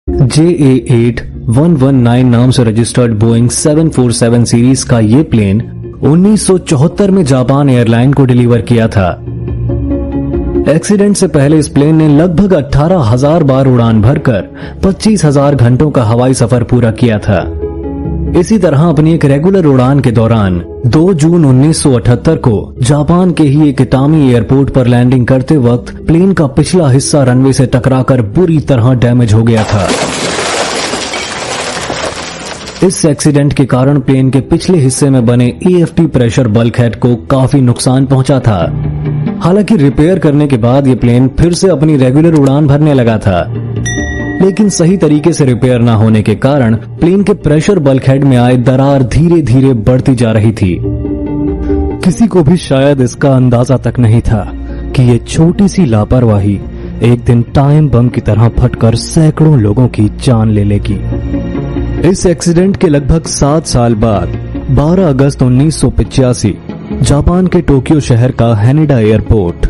JA8119 नाम से registered Boeing 747 series का ये प्लेन 1974 में जापान एयरलाइन को डिलीवर किया था। एक्सीडेंट से पहले इस प्लेन ने लगभग 18,000 बार उड़ान भरकर 25,000 घंटों का हवाई सफर पूरा किया था। इसी तरह अपनी एक रेगुलर उड़ान के दौरान 2 जून 1978 को जापान के ही एक इटामी एयरपोर्ट पर लैंडिंग करते वक्त प्लेन का पिछला हिस्सा रनवे से टकराकर बुरी तरह डैमेज हो गया था। इस एक्सीडेंट के कारण प्लेन के पिछले हिस्से में बने AFP प्रेशर बल्कहेड को काफी नुकसान पहुंचा था। हालांकि रिपेयर करने के बाद यह प्लेन फिर से अपनी रेगुलर उड़ान भरने लगा था, लेकिन सही तरीके से रिपेयर न होने के कारण प्लेन के प्रेशर बल्कहेड में आए दरार धीरे धीरे बढ़ती जा रही थी। किसी को भी शायद इसका अंदाजा तक नहीं था कि ये छोटी सी लापरवाही एक दिन टाइम बम की तरह फटकर सैकड़ों लोगों की जान ले लेगी। इस एक्सीडेंट के लगभग 7 साल बाद 12 अगस्त 1985 जापान के टोक्यो शहर का Haneda airport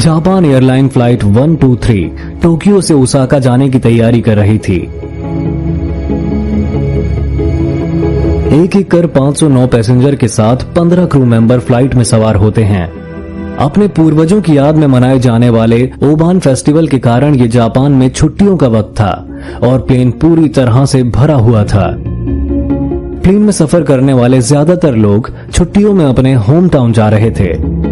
Japan airline flight 123 Tokyo से ओसाका जाने की तैयारी कर रही थी। एक कर 509 पैसेंजर के साथ 15 क्रू मेंबर फ्लाइट में सवार होते हैं। अपने पूर्वजों की याद में मनाए जाने वाले ओबान फेस्टिवल के कारण ये जापान में छुट्टियों का वक्त था और प्लेन पूरी तरह से भरा हुआ था। प्लेन में सफर करने वाले ज्यादातर लोग छुट्टियों में अपने होम टाउन जा रहे थे।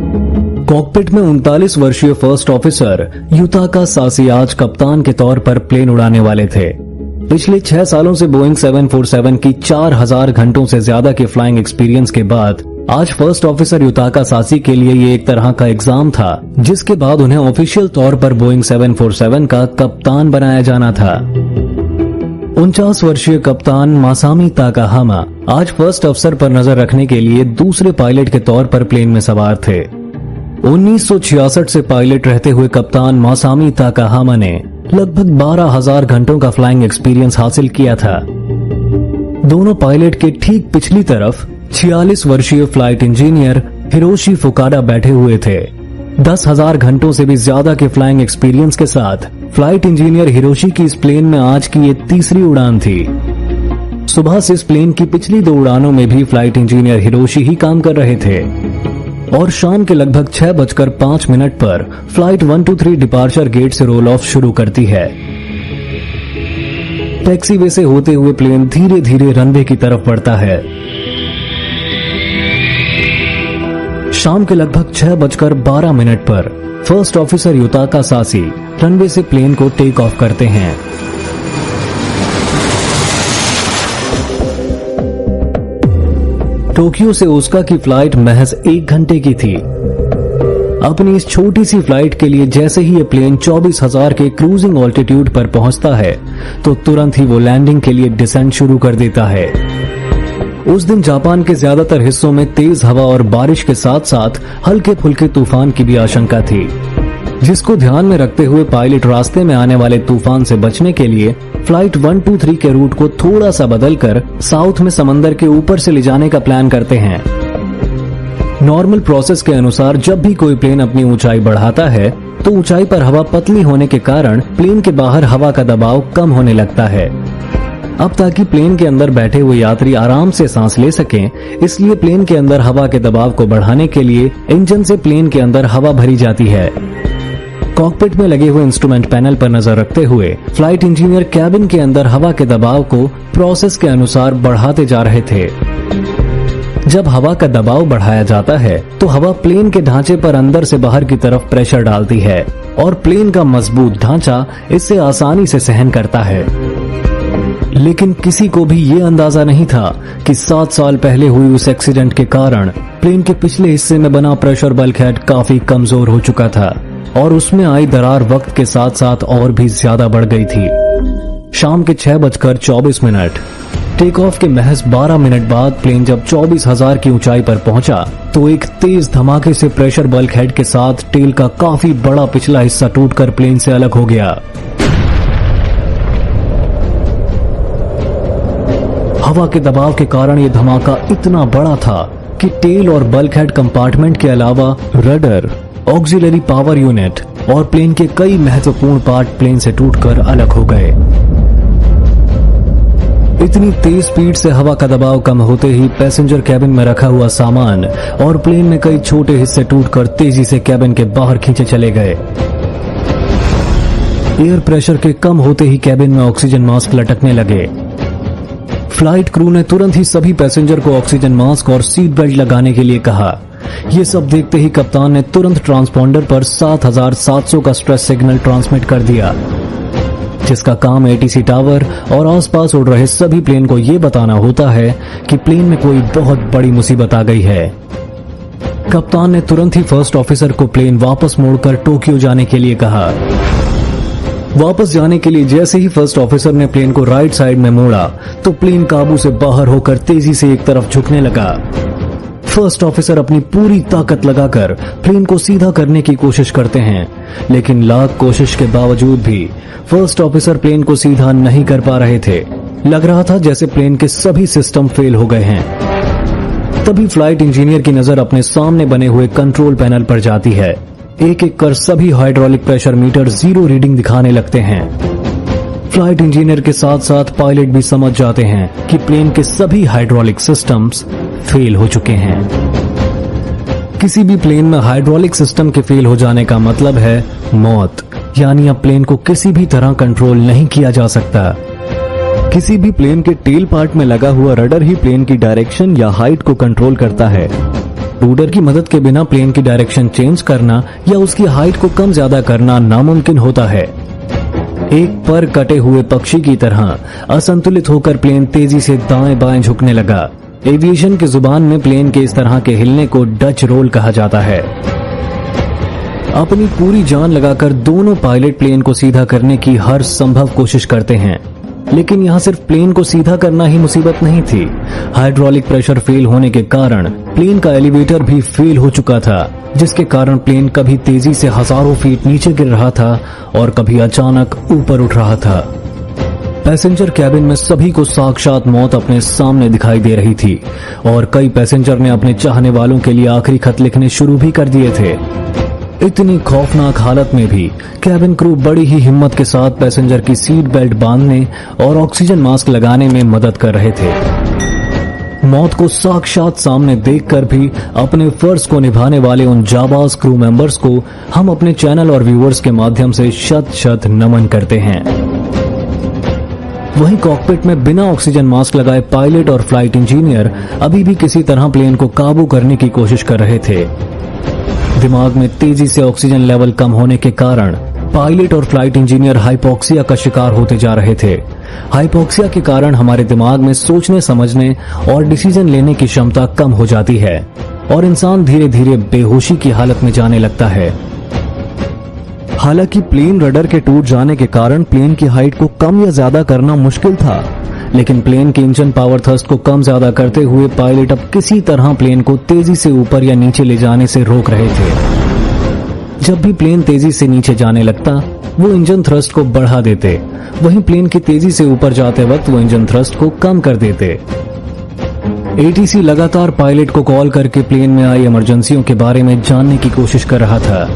कॉकपिट में 39 वर्षीय फर्स्ट ऑफिसर युताका सासी आज कप्तान के तौर पर प्लेन उड़ाने वाले थे। पिछले 6 सालों से बोइंग 747 की 4000 घंटों से ज्यादा के फ्लाइंग एक्सपीरियंस के बाद आज फर्स्ट ऑफिसर युताका सासी के लिए ये एक तरह का एग्जाम था, जिसके बाद उन्हें ऑफिशियल तौर पर बोइंग 747 का कप्तान बनाया जाना था। 49 वर्षीय कप्तान मासामी ताकाहामा आज फर्स्ट अफसर पर नजर रखने के लिए दूसरे पायलट के तौर पर प्लेन में सवार थे। 1966 से पायलट रहते हुए कप्तान मासामी ताकाहामा ने लगभग 12,000 घंटों का फ्लाइंग एक्सपीरियंस हासिल किया था। दोनों पायलट के ठीक पिछली तरफ 46 वर्षीय फ्लाइट इंजीनियर हिरोशी फुकाडा बैठे हुए थे। 10,000 घंटों से भी ज्यादा के फ्लाइंग एक्सपीरियंस के साथ फ्लाइट इंजीनियर हिरोशी की इस प्लेन में आज की ये तीसरी उड़ान थी। सुबह से इस प्लेन की पिछली 2 उड़ानों में भी फ्लाइट इंजीनियर हिरोशी ही काम कर रहे थे और शाम के लगभग 6:05 पर फ्लाइट 123 डिपार्चर गेट से रोल ऑफ शुरू करती है। टैक्सीवे से होते हुए प्लेन धीरे धीरे रनवे की तरफ बढ़ता है। शाम के लगभग 6:12 पर फर्स्ट ऑफिसर युताका सासी रनवे से प्लेन को टेक ऑफ करते हैं। टोक्यो से ओसाका की फ्लाइट महज 1 घंटे की थी। अपनी इस छोटी सी फ्लाइट के लिए जैसे ही ये प्लेन 24,000 के क्रूजिंग ऑल्टीट्यूड पर पहुंचता है तो तुरंत ही वो लैंडिंग के लिए डिसेंट शुरू कर देता है। उस दिन जापान के ज्यादातर हिस्सों में तेज हवा और बारिश के साथ साथ हल्के फुल्के तूफान की भी आशंका थी, जिसको ध्यान में रखते हुए पायलट रास्ते में आने वाले तूफान से बचने के लिए फ्लाइट 123 के रूट को थोड़ा सा बदलकर साउथ में समंदर के ऊपर से ले जाने का प्लान करते हैं। नॉर्मल प्रोसेस के अनुसार जब भी कोई प्लेन अपनी ऊंचाई बढ़ाता है तो ऊंचाई पर हवा पतली होने के कारण प्लेन के बाहर हवा का दबाव कम होने लगता है। अब ताकि प्लेन के अंदर बैठे हुए यात्री आराम से सांस ले सकें, इसलिए प्लेन के अंदर हवा के दबाव को बढ़ाने के लिए इंजन से प्लेन के अंदर हवा भरी जाती है। कॉकपिट में लगे हुए इंस्ट्रूमेंट पैनल पर नजर रखते हुए फ्लाइट इंजीनियर कैबिन के अंदर हवा के दबाव को प्रोसेस के अनुसार बढ़ाते जा रहे थे। जब हवा का दबाव बढ़ाया जाता है तो हवा प्लेन के ढांचे पर अंदर से बाहर की तरफ प्रेशर डालती है और प्लेन का मजबूत ढांचा इससे आसानी से सहन करता है। लेकिन किसी को भी ये अंदाजा नहीं था कि 7 साल पहले हुई उस एक्सीडेंट के कारण प्लेन के पिछले हिस्से में बना प्रेशर बल्कहेड काफी कमजोर हो चुका था और उसमें आई दरार वक्त के साथ साथ और भी ज्यादा बढ़ गई थी। शाम के 6:24 टेक ऑफ के महज 12 मिनट बाद प्लेन जब 24,000 की ऊंचाई पर पहुंचा तो एक तेज धमाके से प्रेशर बल्कहेड के साथ टेल का काफी बड़ा पिछला हिस्सा टूटकर प्लेन से अलग हो गया। हवा के दबाव के कारण यह धमाका इतना बड़ा था कि टेल और बल्कहेड कंपार्टमेंट के अलावा रडर, ऑक्सिलरी पावर यूनिट और प्लेन के कई महत्वपूर्ण पार्ट प्लेन से टूटकर अलग हो गए। इतनी तेज स्पीड से हवा का दबाव कम होते ही पैसेंजर कैबिन में रखा हुआ सामान और प्लेन में कई छोटे हिस्से टूटकर तेजी से कैबिन के बाहर खींचे चले गए। एयर प्रेशर के कम होते ही कैबिन में ऑक्सीजन मास्क लटकने लगे। फ्लाइट क्रू ने तुरंत ही सभी पैसेंजर को ऑक्सीजन मास्क और सीट बेल्ट लगाने के लिए कहा। यह सब देखते ही कप्तान ने तुरंत ट्रांसपॉन्डर पर 7700 का स्ट्रेस सिग्नल ट्रांसमिट कर दिया, जिसका काम एटीसी टावर और आसपास उड़ रहे सभी प्लेन को यह बताना होता है कि प्लेन में कोई बहुत बड़ी मुसीबत आ गई है। कप्तान ने तुरंत ही फर्स्ट ऑफिसर को प्लेन वापस मोड़कर टोक्यो जाने के लिए कहा। वापस जाने के लिए जैसे ही फर्स्ट ऑफिसर ने प्लेन को राइट साइड में मोड़ा तो प्लेन काबू से बाहर होकर तेजी से एक तरफ झुकने लगा। फर्स्ट ऑफिसर अपनी पूरी ताकत लगाकर प्लेन को सीधा करने की कोशिश करते हैं, लेकिन लाख कोशिश के बावजूद भी फर्स्ट ऑफिसर प्लेन को सीधा नहीं कर पा रहे थे। लग रहा था जैसे प्लेन के सभी सिस्टम फेल हो गए हैं। तभी फ्लाइट इंजीनियर की नजर अपने सामने बने हुए कंट्रोल पैनल पर जाती है। एक एक कर सभी हाइड्रोलिक प्रेशर मीटर 0 रीडिंग दिखाने लगते हैं। फ्लाइट इंजीनियर के साथ साथ पायलट भी समझ जाते हैं कि प्लेन के सभी हाइड्रोलिक सिस्टम्स फेल हो चुके हैं। किसी भी प्लेन में हाइड्रोलिक सिस्टम के फेल हो जाने का मतलब है मौत, यानी अब प्लेन को किसी भी तरह कंट्रोल नहीं किया जा सकता। किसी भी प्लेन के टेल पार्ट में लगा हुआ रडर ही प्लेन की डायरेक्शन या हाइट को कंट्रोल करता है। रूडर की मदद के बिना प्लेन की डायरेक्शन चेंज करना या उसकी हाइट को कम ज्यादा करना नामुमकिन होता है। एक पर कटे हुए पक्षी की तरह असंतुलित होकर प्लेन तेजी से दाएं बाएं झुकने लगा। एविएशन की जुबान में प्लेन के इस तरह के हिलने को डच रोल कहा जाता है। अपनी पूरी जान लगाकर दोनों पायलट प्लेन को सीधा करने की हर संभव कोशिश करते हैं, लेकिन यहाँ सिर्फ प्लेन को सीधा करना ही मुसीबत नहीं थी। हाइड्रोलिक प्रेशर फेल होने के कारण प्लेन का एलिवेटर भी फेल हो चुका था, जिसके कारण प्लेन कभी तेजी से हजारों फीट नीचे गिर रहा था और कभी अचानक ऊपर उठ रहा था। पैसेंजर कैबिन में सभी को साक्षात मौत अपने सामने दिखाई दे रही थी और कई पैसेंजर ने अपने चाहने वालों के लिए आखिरी खत लिखने शुरू भी कर दिए थे। इतनी खौफनाक हालत में भी कैबिन क्रू बड़ी ही हिम्मत के साथ पैसेंजर की सीट बेल्ट बांधने और ऑक्सीजन मास्क लगाने में मदद कर रहे थे। मौत को साक्षात सामने देखकर भी अपने फर्ज को निभाने वाले उन जाबाज क्रू मेंबर्स को हम अपने चैनल और व्यूअर्स के माध्यम से शत शत नमन करते हैं। वहीं कॉकपिट में बिना ऑक्सीजन मास्क लगाए पायलट और फ्लाइट इंजीनियर अभी भी किसी तरह प्लेन को काबू करने की कोशिश कर रहे थे। दिमाग में तेजी से ऑक्सीजन लेवल कम होने के कारण पायलट और फ्लाइट इंजीनियर हाइपोक्सिया का शिकार होते जा रहे थे। हाइपोक्सिया के कारण हमारे दिमाग में सोचने समझने और डिसीजन लेने की क्षमता कम हो जाती है और इंसान धीरे धीरे बेहोशी की हालत में जाने लगता है। हालांकि प्लेन रडर के टूट जाने के कारण प्लेन की हाइट को कम या ज्यादा करना मुश्किल था, लेकिन प्लेन के इंजन पावर थ्रस्ट को कम ज्यादा करते हुए पायलट अब किसी तरह प्लेन को तेजी से ऊपर या नीचे ले जाने से रोक रहे थे। जब भी प्लेन तेजी से नीचे जाने लगता वो इंजन थ्रस्ट को बढ़ा देते, वहीं प्लेन के तेजी से ऊपर जाते वक्त वो इंजन थ्रस्ट को कम कर देते। एटीसी लगातार पायलट को कॉल करके प्लेन में आई इमरजेंसियों के बारे में जानने की कोशिश कर रहा था,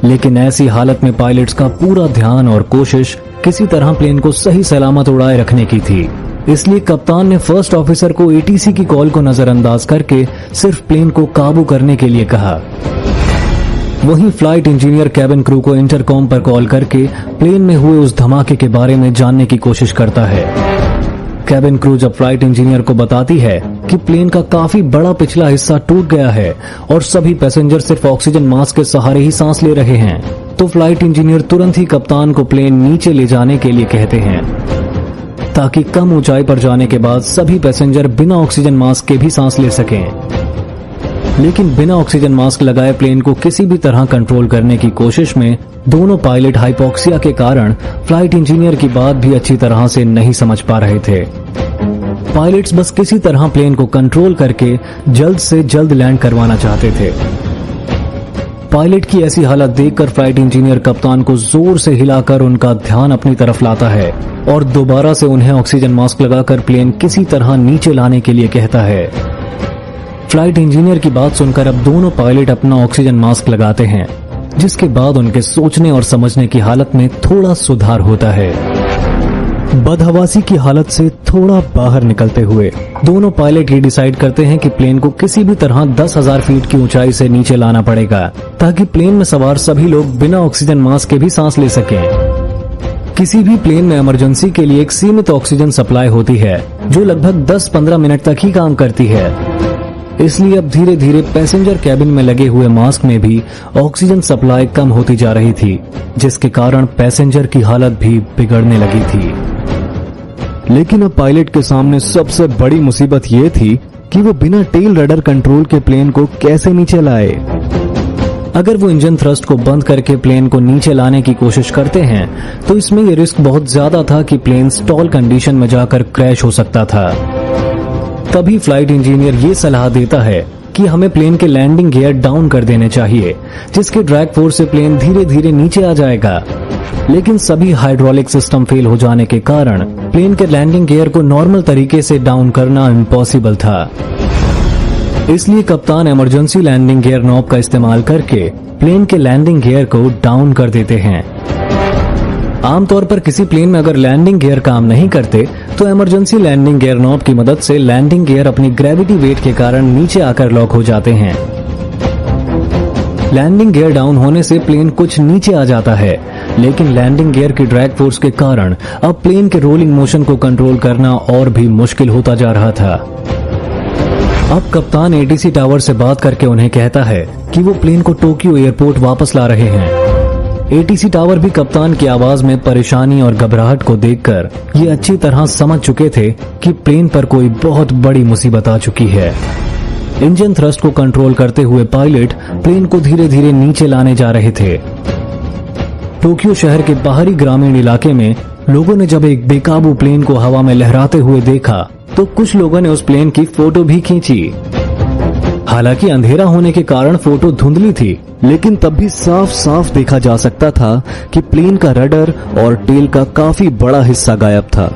लेकिन ऐसी हालत में पायलट्स का पूरा ध्यान और कोशिश किसी तरह प्लेन को सही सलामत उड़ाए रखने की थी। इसलिए कप्तान ने फर्स्ट ऑफिसर को एटीसी की कॉल को नजरअंदाज करके सिर्फ प्लेन को काबू करने के लिए कहा। वहीं फ्लाइट इंजीनियर कैबिन क्रू को इंटरकॉम पर कॉल करके प्लेन में हुए उस धमाके के बारे में जानने की कोशिश करता है। कैबिन क्रू जब फ्लाइट इंजीनियर को बताती है कि प्लेन का काफी बड़ा पिछला हिस्सा टूट गया है और सभी पैसेंजर सिर्फ ऑक्सीजन मास्क के सहारे ही सांस ले रहे हैं, तो फ्लाइट इंजीनियर तुरंत ही कप्तान को प्लेन नीचे ले जाने के लिए कहते हैं, ताकि कम ऊंचाई पर जाने के बाद सभी पैसेंजर बिना ऑक्सीजन मास्क के भी सांस ले सकें। लेकिन बिना ऑक्सीजन मास्क लगाए प्लेन को किसी भी तरह कंट्रोल करने की कोशिश में दोनों पायलट हाइपोक्सिया के कारण फ्लाइट इंजीनियर की बात भी अच्छी तरह से नहीं समझ पा रहे थे। पायलट्स बस किसी तरह प्लेन को कंट्रोल करके जल्द से जल्द लैंड करवाना चाहते थे। पायलट की ऐसी हालत देखकर फ्लाइट इंजीनियर कप्तान को जोर से हिलाकर उनका ध्यान अपनी तरफ लाता है और दोबारा से उन्हें ऑक्सीजन मास्क लगाकर प्लेन किसी तरह नीचे लाने के लिए कहता है। फ्लाइट इंजीनियर की बात सुनकर अब दोनों पायलट अपना ऑक्सीजन मास्क लगाते हैं, जिसके बाद उनके सोचने और समझने की हालत में थोड़ा सुधार होता है। बदहवासी की हालत से थोड़ा बाहर निकलते हुए दोनों पायलट ये डिसाइड करते हैं कि प्लेन को किसी भी तरह 10,000 फीट की ऊंचाई से नीचे लाना पड़ेगा ताकि प्लेन में सवार सभी लोग बिना ऑक्सीजन मास्क के भी सांस ले सकें। किसी भी प्लेन में इमरजेंसी के लिए एक सीमित ऑक्सीजन सप्लाई होती है जो लगभग 10-15 मिनट तक ही काम करती है। इसलिए अब धीरे धीरे पैसेंजर कैबिन में लगे हुए मास्क में भी ऑक्सीजन सप्लाई कम होती जा रही थी, जिसके कारण पैसेंजर की हालत भी बिगड़ने लगी थी। लेकिन अब पायलट के सामने सबसे बड़ी मुसीबत ये थी कि वो बिना टेल रडर कंट्रोल के प्लेन को कैसे नीचे लाए। अगर वो इंजन थ्रस्ट को बंद करके प्लेन को नीचे लाने की कोशिश करते हैं तो इसमें ये रिस्क बहुत ज्यादा था कि प्लेन स्टॉल कंडीशन में जाकर क्रैश हो सकता था। तभी फ्लाइट इंजीनियर ये सलाह देता है कि हमें प्लेन के लैंडिंग गियर डाउन कर देने चाहिए, जिसके ड्रैग फोर्स से प्लेन धीरे धीरे नीचे आ जाएगा। लेकिन सभी हाइड्रोलिक सिस्टम फेल हो जाने के कारण प्लेन के लैंडिंग गियर को नॉर्मल तरीके से डाउन करना इम्पॉसिबल था। इसलिए कप्तान इमरजेंसी लैंडिंग गियर नॉब का इस्तेमाल करके प्लेन के लैंडिंग गियर को डाउन कर देते हैं। आमतौर पर किसी प्लेन में अगर लैंडिंग गियर काम नहीं करते तो इमरजेंसी लैंडिंग गियर नॉब की मदद से लैंडिंग गियर अपनी ग्रेविटी वेट के कारण नीचे आकर लॉक हो जाते हैं। लैंडिंग गियर डाउन होने से प्लेन कुछ नीचे आ जाता है, लेकिन लैंडिंग गियर की ड्रैग फोर्स के कारण अब प्लेन के रोलिंग मोशन को कंट्रोल करना और भी मुश्किल होता जा रहा था। अब कप्तान एटीसी टावर से बात करके उन्हें कहता है कि वो प्लेन को टोक्यो एयरपोर्ट वापस ला रहे हैं। एटीसी टावर भी कप्तान की आवाज में परेशानी और घबराहट को देखकर ये अच्छी तरह समझ चुके थे कि प्लेन पर कोई बहुत बड़ी मुसीबत आ चुकी है। इंजन थ्रस्ट को कंट्रोल करते हुए पायलट प्लेन को धीरे धीरे नीचे लाने जा रहे थे। टोक्यो शहर के बाहरी ग्रामीण इलाके में लोगों ने जब एक बेकाबू प्लेन को हवा में लहराते हुए देखा तो कुछ लोगों ने उस प्लेन की फोटो भी खींची। हालांकि अंधेरा होने के कारण फोटो धुंधली थी, लेकिन तब भी साफ साफ देखा जा सकता था कि प्लेन का रडर और टेल का काफी बड़ा हिस्सा गायब था।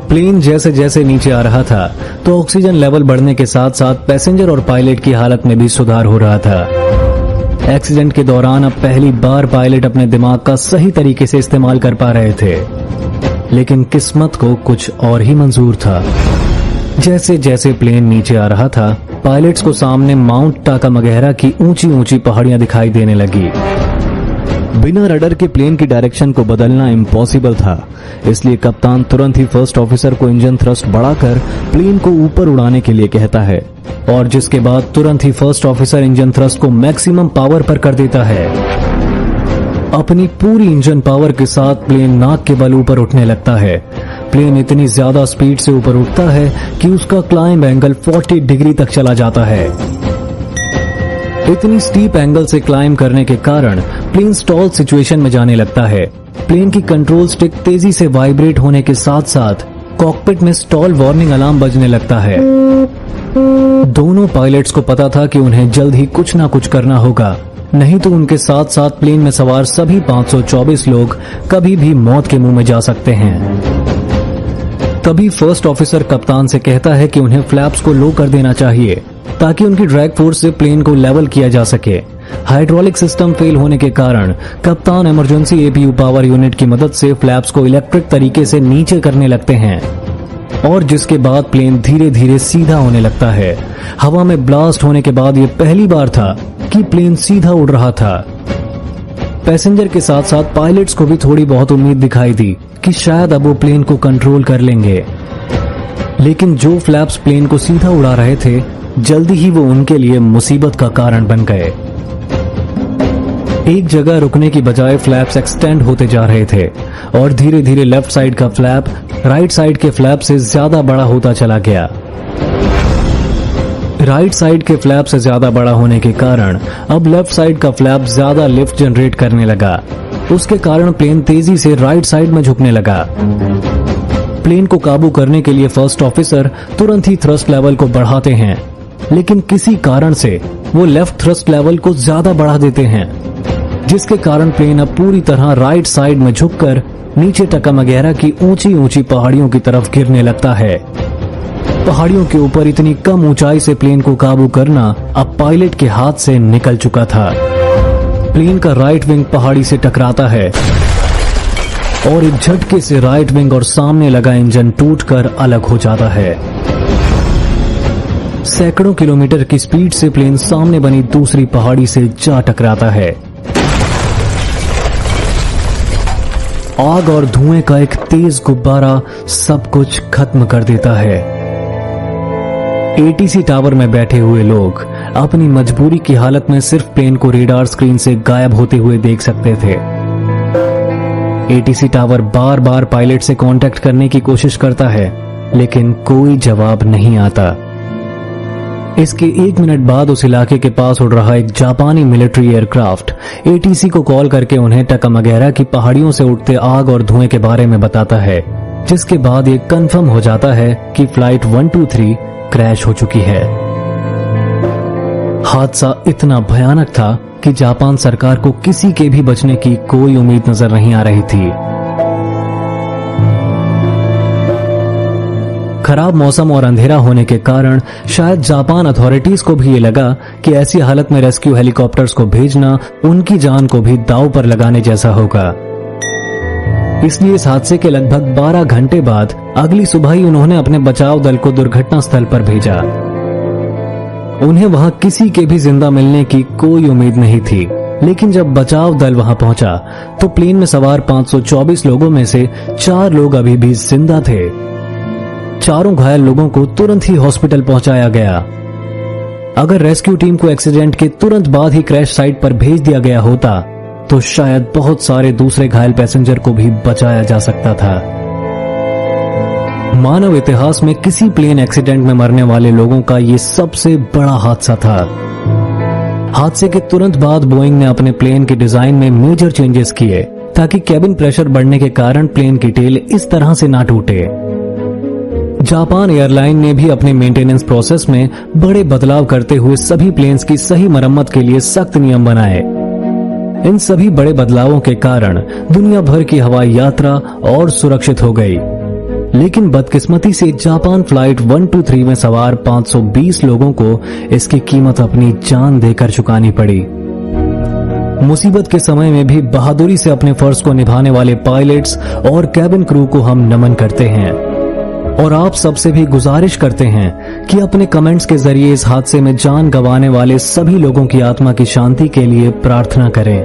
प्लेन जैसे जैसे नीचे आ रहा था तो ऑक्सीजन लेवल बढ़ने के साथ साथ पैसेंजर और पायलट की हालत में भी सुधार हो रहा था। एक्सीडेंट के दौरान अब पहली बार पायलट अपने दिमाग का सही तरीके से इस्तेमाल कर पा रहे थे, लेकिन किस्मत को कुछ और ही मंजूर था। जैसे जैसे प्लेन नीचे आ रहा था, पायलट्स को सामने माउंट टाकामगहरा की ऊंची ऊंची पहाड़ियां दिखाई देने लगी। बिना रडर के प्लेन की डायरेक्शन को बदलना इम्पॉसिबल था, इसलिए कप्तान तुरंत ही फर्स्ट ऑफिसर को इंजन थ्रस्ट बढ़ाकर प्लेन को ऊपर उड़ाने के लिए कहता है, और जिसके बाद तुरंत ही फर्स्ट ऑफिसर इंजन थ्रस्ट को मैक्सिमम पावर पर कर देता है। अपनी पूरी इंजन पावर के साथ प्लेन नाक के बल ऊपर उठने लगता है। प्लेन इतनी ज्यादा स्पीड से ऊपर उठता है कि उसका क्लाइंब एंगल 40 डिग्री तक चला जाता है। इतनी स्टीप एंगल से क्लाइंब करने के कारण प्लेन स्टॉल सिचुएशन में जाने लगता है। प्लेन की कंट्रोल स्टिक तेजी से वाइब्रेट होने के साथ साथ कॉकपिट में स्टॉल वार्निंग अलार्म बजने लगता है। दोनों पायलट्स को पता था कि उन्हें जल्द ही कुछ ना कुछ करना होगा, नहीं तो उनके साथ साथ प्लेन में सवार सभी 524 लोग कभी भी मौत के मुंह में जा सकते हैं। तभी फर्स्ट ऑफिसर कप्तान से कहता है कि उन्हें फ्लैप्स को लो कर देना चाहिए ताकि उनकी ड्रैग फोर्स से प्लेन को लेवल किया जा सके। हाइड्रोलिक सिस्टम फेल होने के कारण कप्तान इमरजेंसी एपीयू पावर यूनिट की मदद से फ्लैप्स को इलेक्ट्रिक तरीके से नीचे करने लगते हैं, और जिसके बाद प्लेन धीरे धीरे सीधा होने लगता है। हवा में ब्लास्ट होने के बाद ये पहली बार था कि प्लेन सीधा उड़ रहा था। पैसेंजर के साथ साथ पायलट्स को भी थोड़ी बहुत उम्मीद दिखाई दी कि शायद अब वो प्लेन को कंट्रोल कर लेंगे, लेकिन जो फ्लैप्स प्लेन को सीधा उड़ा रहे थे जल्दी ही वो उनके लिए मुसीबत का कारण बन गए। एक जगह रुकने की बजाय फ्लैप्स एक्सटेंड होते जा रहे थे और धीरे धीरे लेफ्ट साइड का फ्लैप राइट साइड के फ्लैप से ज्यादा बड़ा होता चला गया। राइट साइड के फ्लैप से ज्यादा बड़ा होने के कारण अब लेफ्ट साइड का फ्लैप ज्यादा लिफ्ट जनरेट करने लगा। उसके कारण प्लेन तेजी से राइट साइड में झुकने लगा। प्लेन को काबू करने के लिए फर्स्ट ऑफिसर तुरंत ही थ्रस्ट लेवल को बढ़ाते हैं, लेकिन किसी कारण से वो लेफ्ट थ्रस्ट लेवल को ज्यादा बढ़ा देते हैं, जिसके कारण प्लेन अब पूरी तरह राइट साइड में झुककर नीचे टाकामगहरा की ऊंची ऊंची पहाड़ियों की तरफ गिरने लगता है। पहाड़ियों के ऊपर इतनी कम ऊंचाई से प्लेन को काबू करना अब पायलट के हाथ से निकल चुका था। प्लेन का राइट विंग पहाड़ी से टकराता है और एक झटके से राइट विंग और सामने लगा इंजन टूटकर अलग हो जाता है। सैकड़ों किलोमीटर की स्पीड से प्लेन सामने बनी दूसरी पहाड़ी से जा टकराता है। आग और धुएं का एक तेज गुब्बारा सब कुछ खत्म कर देता है। एटीसी टावर में बैठे हुए लोग अपनी मजबूरी की हालत में सिर्फ प्लेन को रेडार स्क्रीन से गायब होते हुए देख सकते थे। एटीसी टावर बार बार पायलट से कांटेक्ट करने की कोशिश करता है, लेकिन कोई जवाब नहीं आता। इसके 1 मिनट बाद उस इलाके के पास उड़ रहा एक जापानी मिलिट्री एयरक्राफ्ट एटीसी को कॉल करके उन्हें टकामगैरा की पहाड़ियों से उठते आग और धुएं के बारे में बताता है, जिसके बाद ये कंफर्म हो जाता है कि फ्लाइट 123 क्रैश हो चुकी है। हादसा इतना भयानक था कि जापान सरकार को किसी के भी बचने की कोई उम्मीद नजर नहीं आ रही थी। खराब मौसम और अंधेरा होने के कारण शायद जापान अथॉरिटीज को भी ये लगा कि ऐसी हालत में रेस्क्यू हेलीकॉप्टर्स को भेजना उनकी जान को भी दांव पर लगाने जैसा होगा। इसलिए इस हादसे के लगभग 12 घंटे बाद अगली सुबह ही उन्होंने अपने बचाव दल को दुर्घटना स्थल पर भेजा। उन्हें वहां किसी के भी जिंदा मिलने की कोई उम्मीद नहीं थी, लेकिन जब बचाव दल वहां पहुंचा तो प्लेन में सवार 524 लोगों में से 4 लोग अभी भी जिंदा थे। चारों घायल लोगों को तुरंत ही हॉस्पिटल पहुंचाया गया। अगर रेस्क्यू टीम को एक्सीडेंट के तुरंत बाद ही क्रैश साइट पर भेज दिया गया होता तो शायद बहुत सारे दूसरे घायल पैसेंजर को भी बचाया जा सकता था। मानव इतिहास में किसी प्लेन एक्सीडेंट में मरने वाले लोगों का यह सबसे बड़ा हादसा था। हादसे के तुरंत बाद बोइंग ने अपने प्लेन के डिजाइन में मेजर चेंजेस किए ताकि केबिन प्रेशर बढ़ने के कारण प्लेन की टेल इस तरह से ना टूटे। जापान एयरलाइन ने भी अपने मेंटेनेंस प्रोसेस में बड़े बदलाव करते हुए सभी प्लेन्स की सही मरम्मत के लिए सख्त नियम बनाए। इन सभी बड़े बदलावों के कारण दुनिया भर की हवाई यात्रा और सुरक्षित हो गई, लेकिन बदकिस्मती से जापान फ्लाइट 123 में सवार 520 लोगों को इसकी कीमत अपनी जान देकर चुकानी पड़ी। मुसीबत के समय में भी बहादुरी से अपने फर्ज को निभाने वाले पायलट्स और कैबिन क्रू को हम नमन करते हैं और आप सबसे भी गुजारिश करते हैं कि अपने कमेंट्स के जरिए इस हादसे में जान गंवाने वाले सभी लोगों की आत्मा की शांति के लिए प्रार्थना करें।